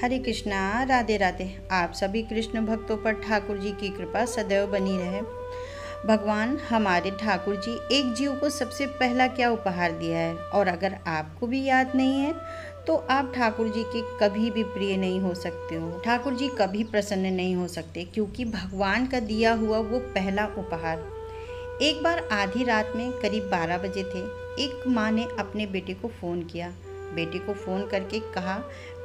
हरे कृष्णा, राधे राधे। आप सभी कृष्ण भक्तों पर ठाकुर जी की कृपा सदैव बनी रहे। भगवान हमारे ठाकुर जी एक जीव को सबसे पहला क्या उपहार दिया है, और अगर आपको भी याद नहीं है तो आप ठाकुर जी के कभी भी प्रिय नहीं हो सकते हो। ठाकुर जी कभी प्रसन्न नहीं हो सकते, क्योंकि भगवान का दिया हुआ वो पहला उपहार। एक बार आधी रात में करीब 12 बजे थे, एक माँ ने अपने बेटे को फ़ोन किया। बेटे को फ़ोन करके कहा,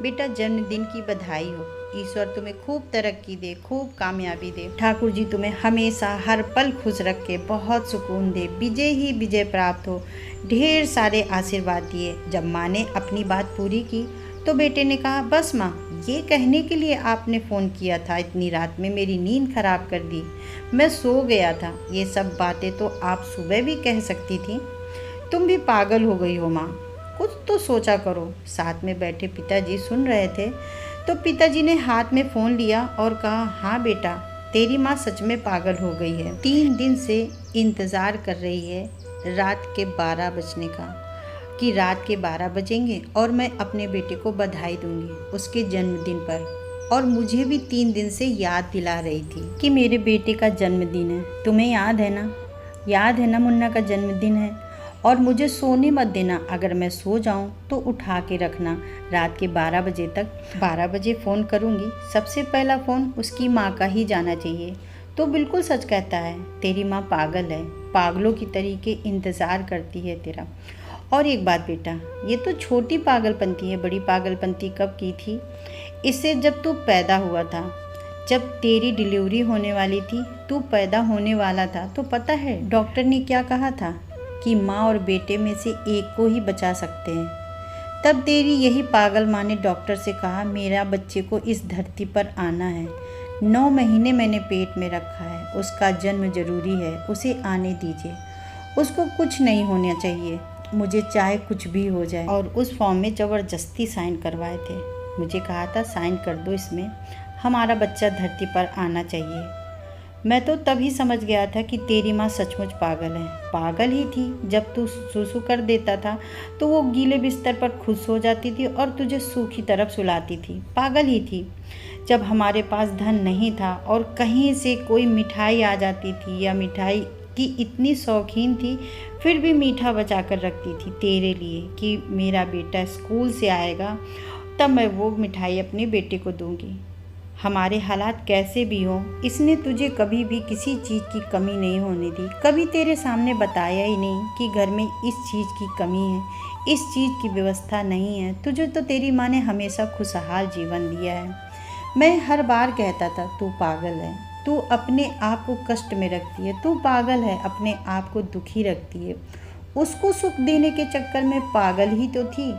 बेटा जन्मदिन की बधाई हो, ईश्वर तुम्हें खूब तरक्की दे, खूब कामयाबी दे, ठाकुर जी तुम्हें हमेशा हर पल खुश रखे, बहुत सुकून दे, विजय ही विजय प्राप्त हो, ढेर सारे आशीर्वाद दिए। जब माँ ने अपनी बात पूरी की तो बेटे ने कहा, बस माँ, ये कहने के लिए आपने फ़ोन किया था? इतनी रात में मेरी नींद खराब कर दी, मैं सो गया था। ये सब बातें तो आप सुबह भी कह सकती थी। तुम भी पागल हो गई हो माँ, कुछ तो सोचा करो। साथ में बैठे पिताजी सुन रहे थे तो पिताजी ने हाथ में फ़ोन लिया और कहा, हाँ बेटा, तेरी माँ सच में पागल हो गई है। 3 दिन से इंतज़ार कर रही है रात के 12 बजने का, कि रात के 12 बजेंगे और मैं अपने बेटे को बधाई दूंगी उसके जन्मदिन पर। और मुझे भी 3 दिन से याद दिला रही थी कि मेरे बेटे का जन्मदिन है। तुम्हें याद है ना? याद है ना मुन्ना का जन्मदिन है? और मुझे सोने मत देना, अगर मैं सो जाऊं तो उठा के रखना रात के 12 बजे तक। 12 बजे फ़ोन करूंगी, सबसे पहला फ़ोन उसकी माँ का ही जाना चाहिए। तो बिल्कुल सच कहता है, तेरी माँ पागल है, पागलों की तरीके इंतज़ार करती है तेरा। और एक बात बेटा, ये तो छोटी पागलपंती है, बड़ी पागलपंती कब की थी? इससे जब तू पैदा हुआ था, जब तेरी डिलीवरी होने वाली थी, तू पैदा होने वाला था, तो पता है डॉक्टर ने क्या कहा था? कि माँ और बेटे में से एक को ही बचा सकते हैं। तब तेरी यही पागल माँ ने डॉक्टर से कहा, मेरा बच्चे को इस धरती पर आना है, 9 महीने मैंने पेट में रखा है, उसका जन्म जरूरी है, उसे आने दीजिए, उसको कुछ नहीं होना चाहिए, मुझे चाहे कुछ भी हो जाए। और उस फॉर्म में ज़बरदस्ती साइन करवाए थे। मुझे कहा था साइन कर दो इसमें, हमारा बच्चा धरती पर आना चाहिए। मैं तो तभी समझ गया था कि तेरी माँ सचमुच पागल है। पागल ही थी। जब तू सुसु कर देता था तो वो गीले बिस्तर पर खुश हो जाती थी और तुझे सूखी तरफ सुलाती थी। पागल ही थी। जब हमारे पास धन नहीं था और कहीं से कोई मिठाई आ जाती थी, या मिठाई की इतनी शौकीन थी, फिर भी मीठा बचा कर रखती थी तेरे लिए कि मेरा बेटा स्कूल से आएगा तब मैं वो मिठाई अपने बेटे को दूंगी। हमारे हालात कैसे भी हों, इसने तुझे कभी भी किसी चीज़ की कमी नहीं होने दी। कभी तेरे सामने बताया ही नहीं कि घर में इस चीज़ की कमी है, इस चीज़ की व्यवस्था नहीं है। तुझे तो तेरी माँ ने हमेशा खुशहाल जीवन दिया है। मैं हर बार कहता था, तू पागल है, तू अपने आप को कष्ट में रखती है, तू पागल है, अपने आप को दुखी रखती है। उसको सुख देने के चक्कर में पागल ही तो थी।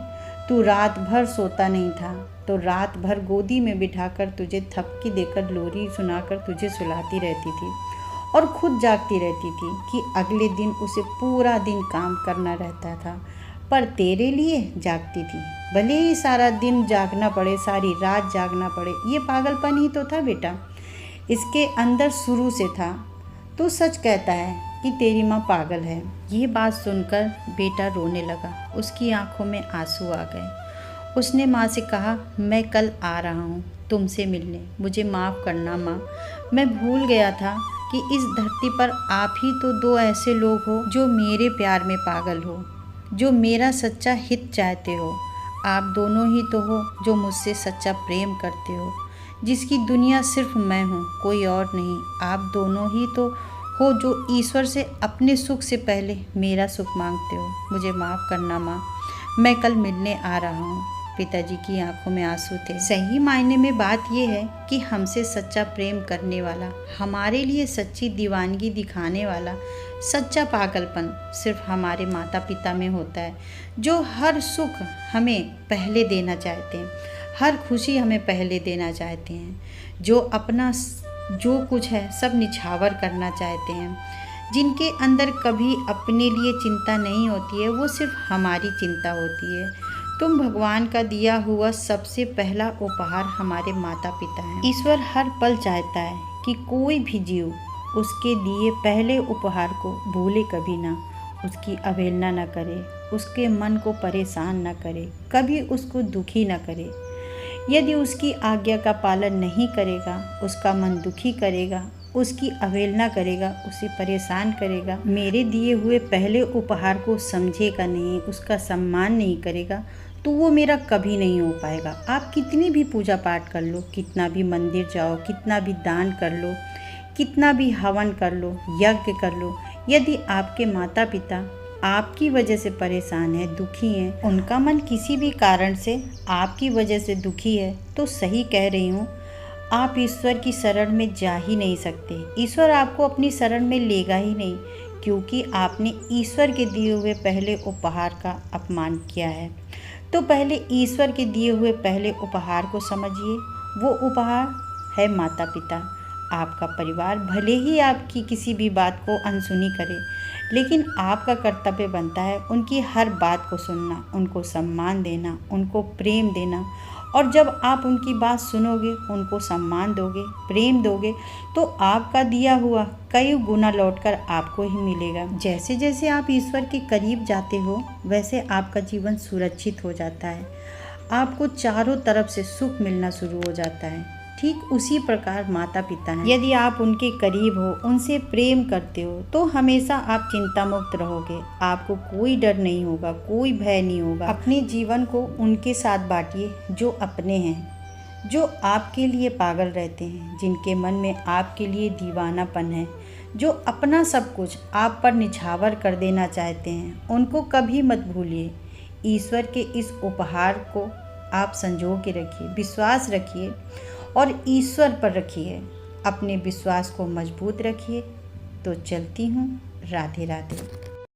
तू रात भर सोता नहीं था तो रात भर गोदी में बिठाकर तुझे थपकी देकर लोरी सुनाकर तुझे सुलाती रहती थी, और खुद जागती रहती थी कि अगले दिन उसे पूरा दिन काम करना रहता था, पर तेरे लिए जागती थी। भले ही सारा दिन जागना पड़े, सारी रात जागना पड़े। ये पागलपन ही तो था बेटा, इसके अंदर शुरू से था। तू सच कहता है कि तेरी माँ पागल है। ये बात सुनकर बेटा रोने लगा, उसकी आंखों में आंसू आ गए। उसने माँ से कहा, मैं कल आ रहा हूँ तुमसे मिलने, मुझे माफ़ करना माँ, मैं भूल गया था कि इस धरती पर आप ही तो 2 ऐसे लोग हो जो मेरे प्यार में पागल हो, जो मेरा सच्चा हित चाहते हो। आप दोनों ही तो हो जो मुझसे सच्चा प्रेम करते हो, जिसकी दुनिया सिर्फ मैं हूँ, कोई और नहीं। आप दोनों ही तो हो जो ईश्वर से अपने सुख से पहले मेरा सुख मांगते हो। मुझे माफ़ करना माँ, मैं कल मिलने आ रहा हूँ। पिताजी की आंखों में आंसू थे। सही मायने में बात यह है कि हमसे सच्चा प्रेम करने वाला, हमारे लिए सच्ची दीवानगी दिखाने वाला, सच्चा पागलपन सिर्फ हमारे माता पिता में होता है, जो हर सुख हमें पहले देना चाहते हैं, हर खुशी हमें पहले देना चाहते हैं, जो अपना जो कुछ है सब निछावर करना चाहते हैं, जिनके अंदर कभी अपने लिए चिंता नहीं होती है, वो सिर्फ हमारी चिंता होती है। तुम भगवान का दिया हुआ सबसे पहला उपहार हमारे माता पिता हैं। ईश्वर हर पल चाहता है कि कोई भी जीव उसके दिए पहले उपहार को भूले कभी ना, उसकी अवहेलना न करे, उसके मन को परेशान न करे, कभी उसको दुखी न करे। यदि उसकी आज्ञा का पालन नहीं करेगा, उसका मन दुखी करेगा, उसकी अवहेलना करेगा, उसे परेशान करेगा, मेरे दिए हुए पहले उपहार को समझेगा नहीं, उसका सम्मान नहीं करेगा, तो वो मेरा कभी नहीं हो पाएगा। आप कितनी भी पूजा पाठ कर लो, कितना भी मंदिर जाओ, कितना भी दान कर लो, कितना भी हवन कर लो, यज्ञ कर लो, यदि आपके माता पिता आपकी वजह से परेशान है, दुखी हैं, उनका मन किसी भी कारण से आपकी वजह से दुखी है, तो सही कह रही हूँ, आप ईश्वर की शरण में जा ही नहीं सकते। ईश्वर आपको अपनी शरण में लेगा ही नहीं, क्योंकि आपने ईश्वर के दिए हुए पहले उपहार का अपमान किया है। तो पहले ईश्वर के दिए हुए पहले उपहार को समझिए। वो उपहार है माता पिता। आपका परिवार भले ही आपकी किसी भी बात को अनसुनी करे, लेकिन आपका कर्तव्य बनता है उनकी हर बात को सुनना, उनको सम्मान देना, उनको प्रेम देना। और जब आप उनकी बात सुनोगे, उनको सम्मान दोगे, प्रेम दोगे, तो आपका दिया हुआ कई गुना लौटकर आपको ही मिलेगा। जैसे जैसे आप ईश्वर के करीब जाते हो, वैसे आपका जीवन सुरक्षित हो जाता है, आपको चारों तरफ से सुख मिलना शुरू हो जाता है। ठीक उसी प्रकार माता पिता हैं। यदि आप उनके करीब हो, उनसे प्रेम करते हो, तो हमेशा आप चिंता मुक्त रहोगे। आपको कोई डर नहीं होगा, कोई भय नहीं होगा। अपने जीवन को उनके साथ बांटिए जो अपने हैं, जो आपके लिए पागल रहते हैं, जिनके मन में आपके लिए दीवानापन है, जो अपना सब कुछ आप पर निछावर कर देना चाहते हैं। उनको कभी मत भूलिए। ईश्वर के इस उपहार को आप संजो के रखिए, विश्वास रखिए और ईश्वर पर रखिए। अपने विश्वास को मजबूत रखिए। तो चलती हूँ। राधे राधे।